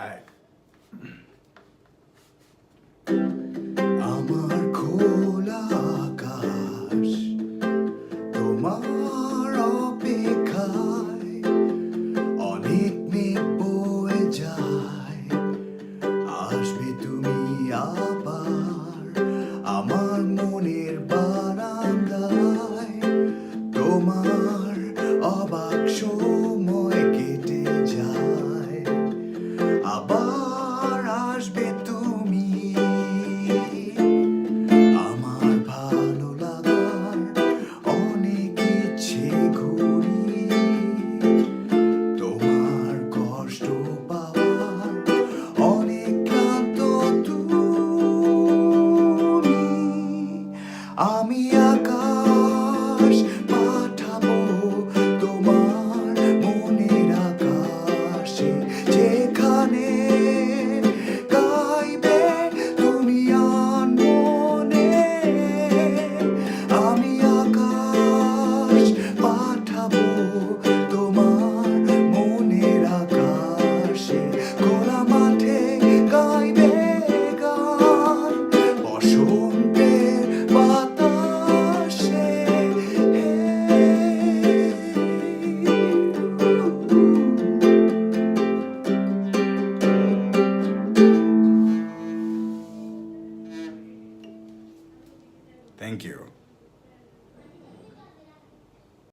আয়। আমার খোলা আকাশ তোমার অপেক্ষায়, অনেক মেঘ বয়ে যায়, আসবে তুমি আবার আমার মনের বারান্দায়। তোমার অবাক সময় কেটে যায়।